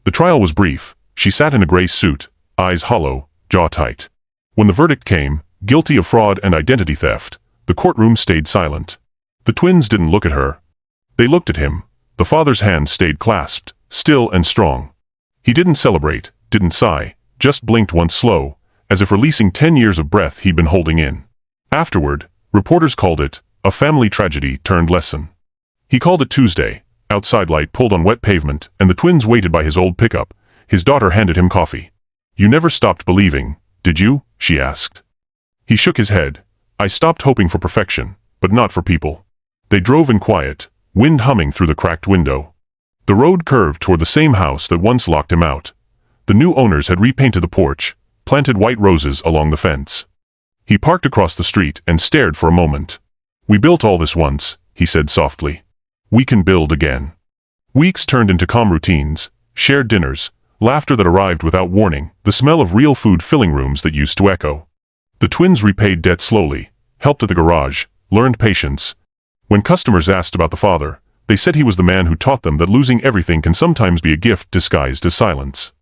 The trial was brief. She sat in a gray suit, eyes hollow, jaw tight. When the verdict came, guilty of fraud and identity theft, the courtroom stayed silent. The twins didn't look at her. They looked at him. The father's hand stayed clasped, still and strong. He didn't celebrate, didn't sigh, just blinked once slow, as if releasing 10 years of breath he'd been holding in. Afterward, reporters called it a family tragedy turned lesson. He called it Tuesday. Outside light pulled on wet pavement, and the twins waited by his old pickup. His daughter handed him coffee. "You never stopped believing, did you?" she asked. He shook his head. "I stopped hoping for perfection, but not for people." They drove in quiet, wind humming through the cracked window. The road curved toward the same house that once locked him out. The new owners had repainted the porch, planted white roses along the fence. He parked across the street and stared for a moment. "We built all this once," he said softly. "We can build again." Weeks turned into calm routines, shared dinners, laughter that arrived without warning, the smell of real food filling rooms that used to echo. The twins repaid debt slowly, helped at the garage, learned patience. When customers asked about the father, they said he was the man who taught them that losing everything can sometimes be a gift disguised as silence.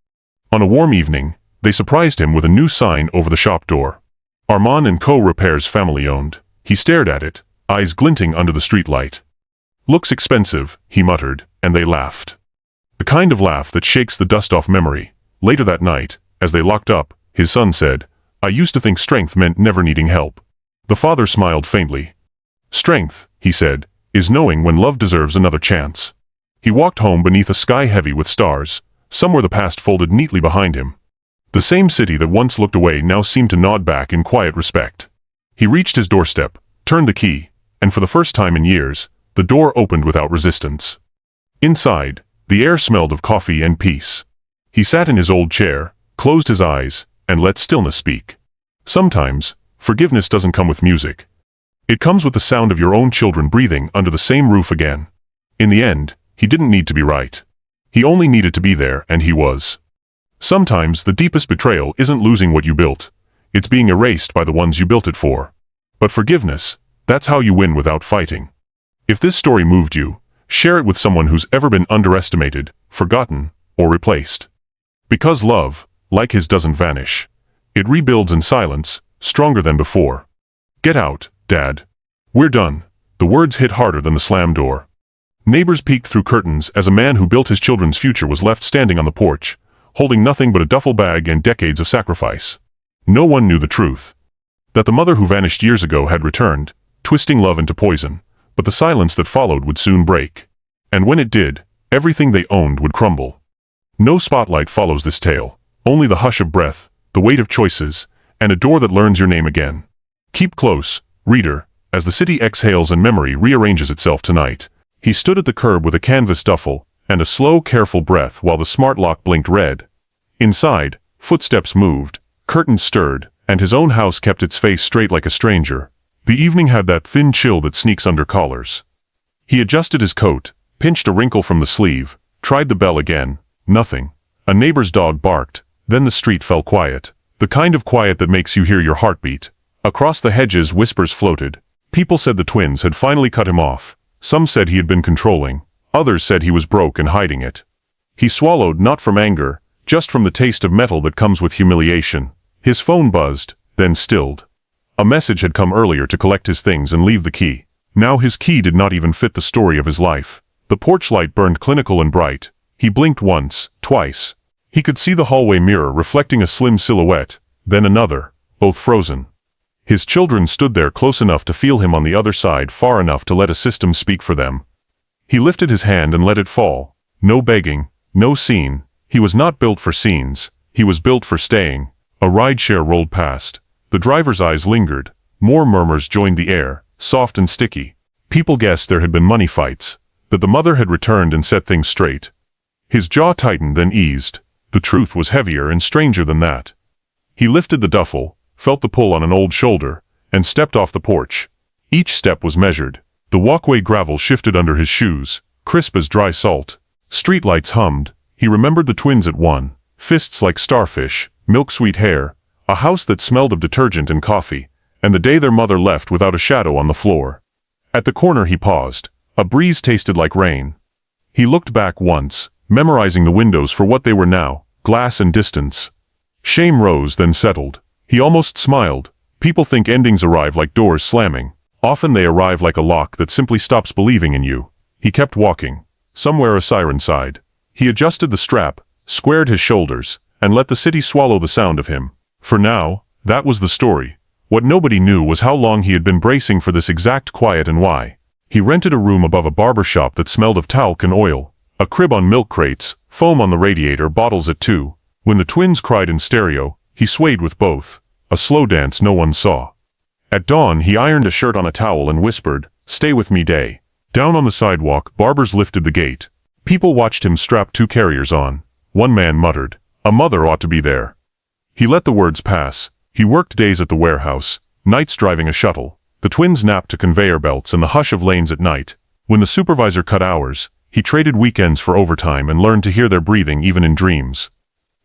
On a warm evening, they surprised him with a new sign over the shop door. Armand & Co. Repairs family owned. He stared at it, eyes glinting under the streetlight. "Looks expensive," he muttered, and they laughed. The kind of laugh that shakes the dust off memory. Later that night, as they locked up, his son said, "I used to think strength meant never needing help." The father smiled faintly. "Strength," he said, "is knowing when love deserves another chance." He walked home beneath a sky heavy with stars, somewhere the past folded neatly behind him. The same city that once looked away now seemed to nod back in quiet respect. He reached his doorstep, turned the key, and for the first time in years, the door opened without resistance. Inside, the air smelled of coffee and peace. He sat in his old chair, closed his eyes, and let stillness speak. Sometimes, forgiveness doesn't come with music. It comes with the sound of your own children breathing under the same roof again. In the end, he didn't need to be right. He only needed to be there, and he was. Sometimes the deepest betrayal isn't losing what you built. It's being erased by the ones you built it for. But forgiveness, that's how you win without fighting. If this story moved you, share it with someone who's ever been underestimated, forgotten, or replaced. Because love, like his, doesn't vanish. It rebuilds in silence, stronger than before. "Get out, Dad. We're done." The words hit harder than the slam door. Neighbors peeked through curtains as a man who built his children's future was left standing on the porch, holding nothing but a duffel bag and decades of sacrifice. No one knew the truth. That the mother who vanished years ago had returned, twisting love into poison, but the silence that followed would soon break. And when it did, everything they owned would crumble. No spotlight follows this tale, only the hush of breath, the weight of choices, and a door that learns your name again. Keep close, reader, as the city exhales and memory rearranges itself tonight. He stood at the curb with a canvas duffel, and a slow, careful breath while the smart lock blinked red. Inside, footsteps moved, curtains stirred, and his own house kept its face straight like a stranger. The evening had that thin chill that sneaks under collars. He adjusted his coat, pinched a wrinkle from the sleeve, tried the bell again. Nothing. A neighbor's dog barked, then the street fell quiet. The kind of quiet that makes you hear your heartbeat. Across the hedges whispers floated. People said the twins had finally cut him off. Some said he had been controlling. Others said he was broke and hiding it. He swallowed, not from anger, just from the taste of metal that comes with humiliation. His phone buzzed, then stilled. A message had come earlier to collect his things and leave the key. Now his key did not even fit the story of his life. The porch light burned clinical and bright. He blinked once, twice. He could see the hallway mirror reflecting a slim silhouette, then another, both frozen. His children stood there close enough to feel him on the other side, far enough to let a system speak for them. He lifted his hand and let it fall. No begging, no scene. He was not built for scenes. He was built for staying. A rideshare rolled past. The driver's eyes lingered. More murmurs joined the air, soft and sticky. People guessed there had been money fights, that the mother had returned and set things straight. His jaw tightened, then eased. The truth was heavier and stranger than that. He lifted the duffel, felt the pull on an old shoulder, and stepped off the porch. Each step was measured. The walkway gravel shifted under his shoes, crisp as dry salt. Streetlights hummed. He remembered the twins at one, fists like starfish, milk-sweet hair, a house that smelled of detergent and coffee, and the day their mother left without a shadow on the floor. At the corner he paused. A breeze tasted like rain. He looked back once, memorizing the windows for what they were now, glass and distance. Shame rose, then settled. He almost smiled. People think endings arrive like doors slamming. Often they arrive like a lock that simply stops believing in you. He kept walking. Somewhere a siren sighed. He adjusted the strap, squared his shoulders, and let the city swallow the sound of him. For now, that was the story. What nobody knew was how long he had been bracing for this exact quiet and why. He rented a room above a barber shop that smelled of talc and oil. A crib on milk crates, foam on the radiator, bottles at 2. When the twins cried in stereo, he swayed with both. A slow dance no one saw. At dawn he ironed a shirt on a towel and whispered, "Stay with me, Day." Down on the sidewalk, barbers lifted the gate. People watched him strap 2 carriers on. One man muttered, "A mother ought to be there." He let the words pass. He worked days at the warehouse, nights driving a shuttle. The twins napped to conveyor belts and the hush of lanes at night. When the supervisor cut hours, he traded weekends for overtime and learned to hear their breathing even in dreams.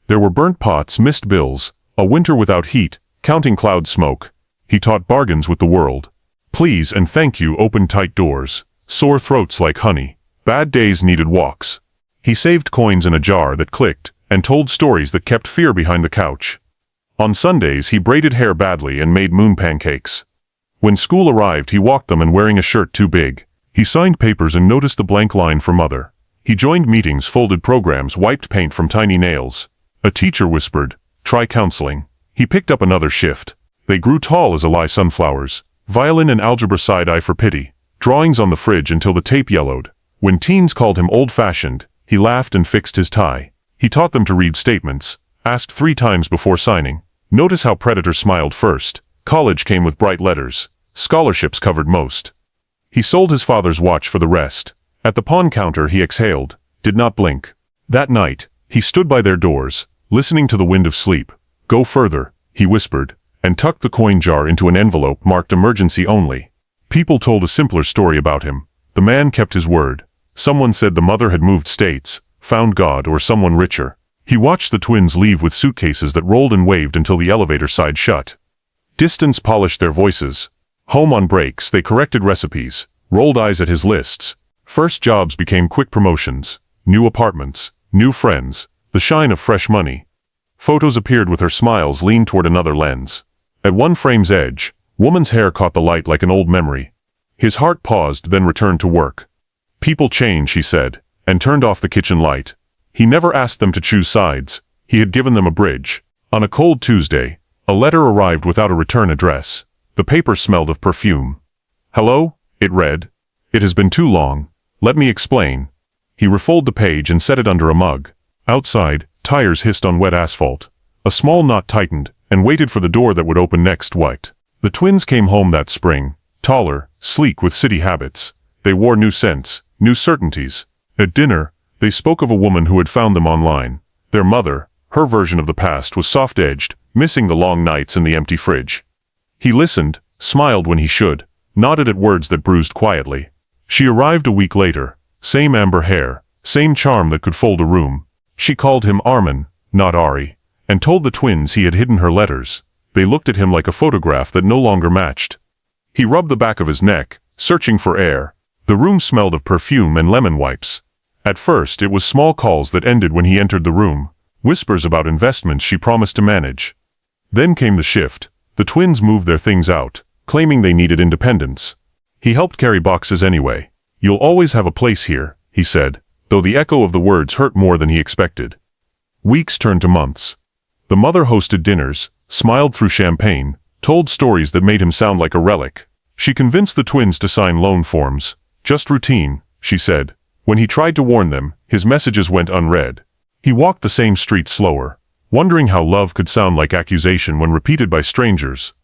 There were burnt pots, missed bills, a winter without heat, counting cloud smoke. He taught bargains with the world. Please and thank you opened tight doors, sore throats like honey. Bad days needed walks. He saved coins in a jar that clicked, and told stories that kept fear behind the couch. On Sundays he braided hair badly and made moon pancakes. When school arrived he walked them and wearing a shirt too big. He signed papers and noticed the blank line for mother. He joined meetings, folded programs, wiped paint from tiny nails. A teacher whispered, "Try counseling." He picked up another shift. They grew tall as Eli sunflowers. Violin and algebra side-eye for pity. Drawings on the fridge until the tape yellowed. When teens called him old-fashioned, he laughed and fixed his tie. He taught them to read statements, asked 3 times before signing. Notice how predators smiled first. College came with bright letters. Scholarships covered most. He sold his father's watch for the rest. At the pawn counter he exhaled, did not blink. That night, he stood by their doors, listening to the wind of sleep. "Go further," he whispered, and tucked the coin jar into an envelope marked emergency only. People told a simpler story about him. The man kept his word. Someone said the mother had moved states, found God, or someone richer. He watched the twins leave with suitcases that rolled and waved until the elevator side shut. Distance polished their voices. Home on breaks, they corrected recipes, rolled eyes at his lists. First jobs became quick promotions. New apartments, new friends, the shine of fresh money. Photos appeared with her smiles leaned toward another lens. At one frame's edge, woman's hair caught the light like an old memory. His heart paused, then returned to work. "People change," he said, and turned off the kitchen light. He never asked them to choose sides. He had given them a bridge. On a cold Tuesday, a letter arrived without a return address. The paper smelled of perfume. "Hello?" it read. "It has been too long. Let me explain." He refolded the page and set it under a mug. Outside, tires hissed on wet asphalt. A small knot tightened, and waited for the door that would open next. White. The twins came home that spring, taller, sleek with city habits. They wore new scents, new certainties. At dinner, they spoke of a woman who had found them online. Their mother, her version of the past, was soft-edged, missing the long nights and the empty fridge. He listened, smiled when he should, nodded at words that bruised quietly. She arrived a week later, same amber hair, same charm that could fold a room. She called him Armin, not Ari, and told the twins he had hidden her letters. They looked at him like a photograph that no longer matched. He rubbed the back of his neck, searching for air. The room smelled of perfume and lemon wipes. At first it was small calls that ended when he entered the room, whispers about investments she promised to manage. Then came the shift. The twins moved their things out, claiming they needed independence. He helped carry boxes anyway. "You'll always have a place here," he said, though the echo of the words hurt more than he expected. Weeks turned to months. The mother hosted dinners, smiled through champagne, told stories that made him sound like a relic. She convinced the twins to sign loan forms. "Just routine," she said. When he tried to warn them, his messages went unread. He walked the same street slower, wondering how love could sound like accusation when repeated by strangers.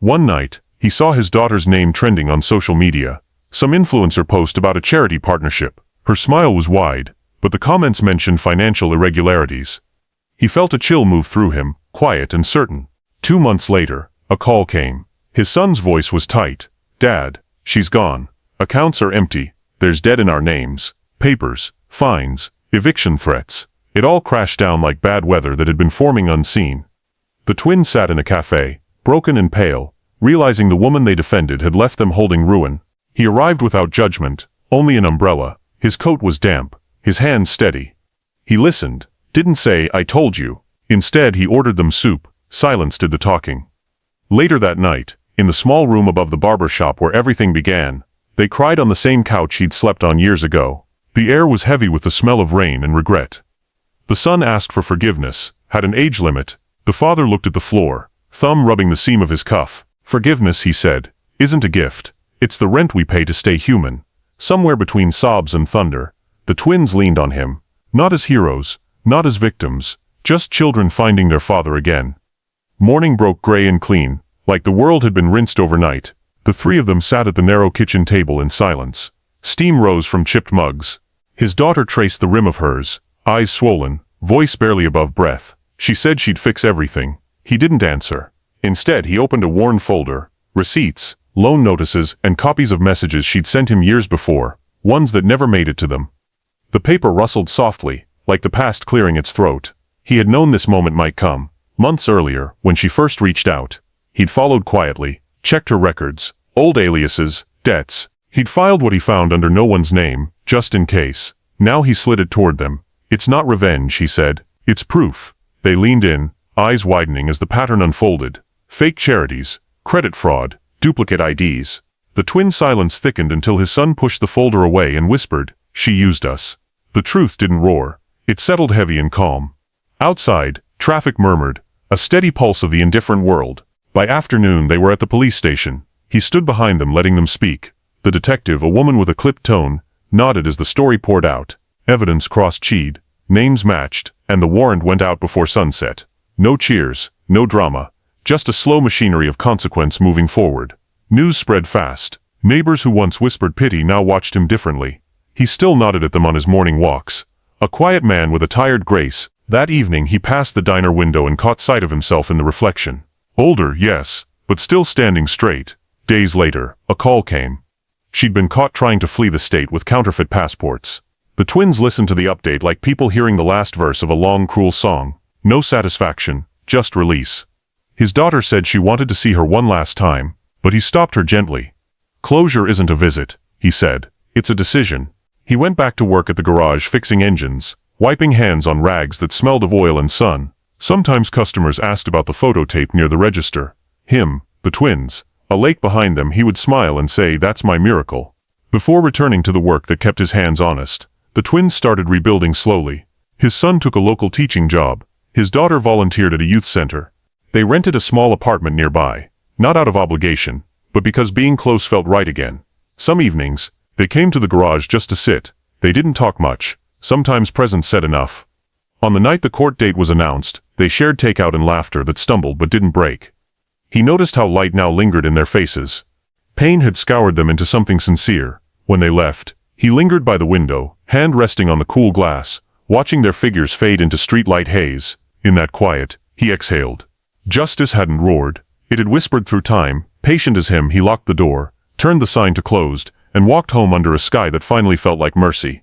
One night, he saw his daughter's name trending on social media. Some influencer post about a charity partnership. Her smile was wide, but the comments mentioned financial irregularities. He felt a chill move through him, quiet and certain. 2 months later, a call came. His son's voice was tight. "Dad, she's gone. Accounts are empty. There's debt in our names. Papers, fines, eviction threats." It all crashed down like bad weather that had been forming unseen. The twins sat in a cafe, broken and pale, realizing the woman they defended had left them holding ruin. He arrived without judgment, only an umbrella. His coat was damp, his hands steady. He listened, didn't say, "I told you." Instead, he ordered them soup. Silence did the talking. Later that night, in the small room above the barber shop where everything began, they cried on the same couch he'd slept on years ago. The air was heavy with the smell of rain and regret. The son asked for forgiveness, had an age limit. The father looked at the floor, thumb rubbing the seam of his cuff. "Forgiveness," he said, "isn't a gift. It's the rent we pay to stay human." Somewhere between sobs and thunder, the twins leaned on him, not as heroes, not as victims, just children finding their father again. Morning broke gray and clean, like the world had been rinsed overnight. The three of them sat at the narrow kitchen table in silence. Steam rose from chipped mugs. His daughter traced the rim of hers, eyes swollen, voice barely above breath. She said she'd fix everything. He didn't answer. Instead, he opened a worn folder, receipts, loan notices, and copies of messages she'd sent him years before, ones that never made it to them. The paper rustled softly, like the past clearing its throat. He had known this moment might come. Months earlier, when she first reached out, he'd followed quietly, checked her records, old aliases, debts. He'd filed what he found under no one's name, just in case. Now he slid it toward them. "It's not revenge," he said. "It's proof." They leaned in, eyes widening as the pattern unfolded. Fake charities, credit fraud, duplicate IDs. The twin silence thickened until his son pushed the folder away and whispered, "She used us." The truth didn't roar. It settled heavy and calm. Outside, traffic murmured, a steady pulse of the indifferent world. By afternoon they were at the police station. He stood behind them, letting them speak. The detective, a woman with a clipped tone, nodded as the story poured out. Evidence cross-checked, names matched, and the warrant went out before sunset. No cheers, no drama, just a slow machinery of consequence moving forward. News spread fast. Neighbors who once whispered pity now watched him differently. He still nodded at them on his morning walks. A quiet man with a tired grace. That evening he passed the diner window and caught sight of himself in the reflection. Older, yes, but still standing straight. Days later, a call came. She'd been caught trying to flee the state with counterfeit passports. The twins listened to the update like people hearing the last verse of a long, cruel song. No satisfaction, just release. His daughter said she wanted to see her one last time, but he stopped her gently. "Closure isn't a visit," he said. "It's a decision." He went back to work at the garage fixing engines, wiping hands on rags that smelled of oil and sun. Sometimes customers asked about the photo tape near the register. Him, the twins, a lake behind them, he would smile and say, "That's my miracle." Before returning to the work that kept his hands honest, the twins started rebuilding slowly. His son took a local teaching job. His daughter volunteered at a youth center. They rented a small apartment nearby, not out of obligation, but because being close felt right again. Some evenings, they came to the garage just to sit. They didn't talk much. Sometimes presence said enough. On the night the court date was announced, they shared takeout and laughter that stumbled but didn't break. He noticed how light now lingered in their faces. Pain had scoured them into something sincere. When they left, he lingered by the window, hand resting on the cool glass, watching their figures fade into streetlight haze. In that quiet, he exhaled. Justice hadn't roared. It had whispered through time. Patient as him, he locked the door, turned the sign to closed, and walked home under a sky that finally felt like mercy.